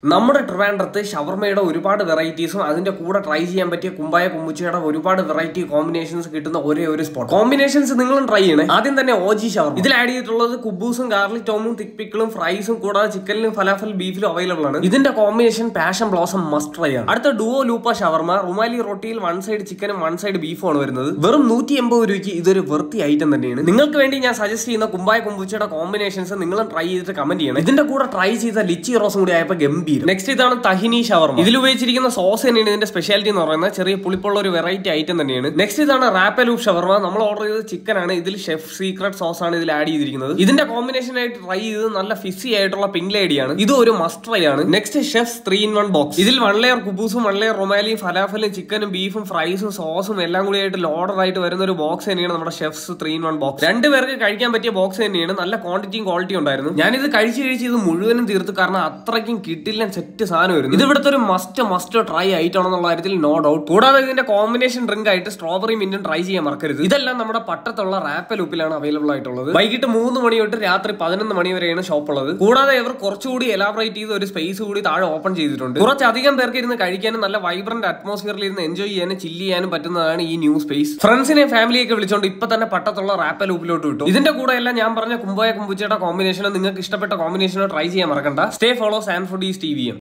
നമ്മുടെ ട്രിവാൻഡ്രത്ത് ഷവർമയുടെ ഒരുപാട് വെറൈറ്റീസും അതിന്റെ കൂടെ ട്രൈ ചെയ്യാൻ പറ്റിയ കുമ്പായ കുമ്പുച്ചയുടെ ഒരുപാട് വെറൈറ്റി കോമ്പിനേഷൻസ് കിട്ടുന്ന ഒരേ ഒരു സ്പോട്ട്. കോമ്പിനേഷൻസ് നിങ്ങളും ട്രൈ ചെയ്യണേ. ആദ്യം തന്നെ ഓജി ഷവർമ. ഇതിൽ ആഡ് ചെയ്തിട്ടുള്ളത് കുബൂസും ഗാർലിക് ടോമും തിക് പിക്കിളും ഫ്രൈസും കൂടാതെ ചിക്കനിലും ഫലാഫൽ ബീഫിലും അവൈലബിൾ ആണ്. ഇതിന്റെ combination passion blossom must try ആണ്. അടുത്ത ഡുവോ ലൂപ്പ ഷവർമ. റുമാലി റൊട്ടിയിൽ വൺ സൈഡ് ചിക്കനും വൺ സൈഡ് ബീഫും ആണ് വരുന്നത്. വെറും 180 രൂപയ്ക്ക് ഇതൊരു വെർത്തി ഐറ്റം തന്നെയാണ്. നിങ്ങൾക്ക് വേണ്ടി ഞാൻ സജസ്റ്റ് ചെയ്യുന്ന കുമ്പായ കുമ്പുച്ചയുടെ കോമ്പിനേഷൻസ് നിങ്ങളും ട്രൈ ചെയ്തിട്ട് കമന്റ് ചെയ്യണം. ഇതിന്റെ കൂടെ ട്രൈ ചെയ്ത ലിച്ചി റോസും കൂടി ആയപ്പോൾ ഗംഭീരം. നെക്സ്റ്റ് ഇതാണ് തഹിനി ഷവർമ. ഇതിൽ ഉപയോഗിച്ചിരിക്കുന്ന സോസ് തന്നെയാണ് ഇതിന്റെ സ്പെഷ്യാലിറ്റി എന്ന് പറയുന്നത്. ചെറിയ പുളിപ്പുള്ള ഒരു വെറൈറ്റി ഐറ്റം തന്നെയാണ്. നെക്സ്റ്റ് ഇതാണ് റാപ്പലൂപ്പ് ഷവർമ. നമ്മൾ ഓർഡർ ചെയ്തത് ചിക്കൻ ആണ്. ഇതിൽ ഷെഫ് സീക്രട്ട് സോസ് ആണ് ഇതിൽ ആഡ് ചെയ്തിരിക്കുന്നത്. ഇതിന്റെ കോമ്പിനേഷൻ ആയിട്ട് ട്രൈ ചെയ്തത് നല്ല ഫിസി ആയിട്ടുള്ള പിങ്ക് ലേഡിയാണ്. ഇത് ഒരു മസ്റ്റ് ട്രൈ ആണ്. Next chefs 3-in-1 box. ഇതിൽ 1 ലെയർ കുബൂസും 1 ലെയർ റൊമാലിയും ഫലാഫലും ചിക്കനും ബീഫും ഫ്രൈസും സോസും എല്ലാം കൂടി ആയിട്ട് ലോഡർ ആയിട്ട് വരുന്ന ഒരു ബോക്സ് തന്നെയാണ് നമ്മുടെ ഷെഫ്സ് 3-in-1 ബോക്സ്. 2 പേർക്ക് കഴിക്കാൻ പറ്റിയ ബോക്സ് തന്നെയാണ്. നല്ല ക്വാണ്ടിറ്റിയും ക്വാളിറ്റി ഉണ്ടായിരുന്നു. ഞാനിത് കഴിച്ച് ഇത് മുഴുവനും തീർത്തു. കാരണം അത്രയ്ക്കും കിട്ടില്ല സെറ്റ് സാധനം വരുന്നു. ഇത് ഇവിടുത്തെ ഒരു മസ്റ്റ് ട്രൈ ആയിട്ടാണെന്നുള്ള കാര്യത്തിൽ നോ ഡൗട്ട്. കൂടാതെ ഇതിന്റെ കോമ്പിനേഷൻ ഡ്രിങ്ക് ആയിട്ട് സ്ട്രോബെറി മിന്റും ട്രൈ ചെയ്യാൻ മറക്കരുത്. ഇതെല്ലാം നമ്മുടെ പട്ടത്തുള്ള റാപ്പലൂപ്പിലാണ് അവൈലബിൾ ആയിട്ടുള്ളത്. വൈകിട്ട് 3 മണി തൊട്ട് രാത്രി 11 മണി വരെയാണ് ഷോപ്പ് ഉള്ളത്. കൂടാതെ ഇവർ കുറച്ചുകൂടി എലാബറേറ്റ് ചെയ്ത് ഒരു സ്പേസ് കൂടി താഴെ ഓപ്പൺ ചെയ്തിട്ടുണ്ട്. കുറച്ചധികം പേർക്ക് ഇരുന്ന് കഴിക്കാനും നല്ല വൈബ്രന്റ് അറ്റ്മോസ്ഫിയറിൽ ഇരുന്ന് എൻജോയ് ചെയ്യാനും ചില്ല് ചെയ്യാനും പറ്റുന്നതാണ് ഈ ന്യൂ സ്പേസ്. ഫ്രണ്ട്സിനെ ഫാമിലിയൊക്കെ വിളിച്ചോണ്ട് ഇപ്പൊ തന്നെ പട്ടത്തുള്ള റാപ്പലൂപ്പിലോട്ട് വിട്ടു. ഇതിന്റെ കൂടെ എല്ലാം ഞാൻ പറഞ്ഞ കുമ്പായ കുമ്പുച്ചയുടെ കോമ്പിനേഷനോ നിങ്ങൾക്ക് ഇഷ്ടപ്പെട്ട കോമ്പിനേഷനോ ട്രൈ ചെയ്യാൻ മറക്കണ്ട. Stay follow Sanfoodies TV.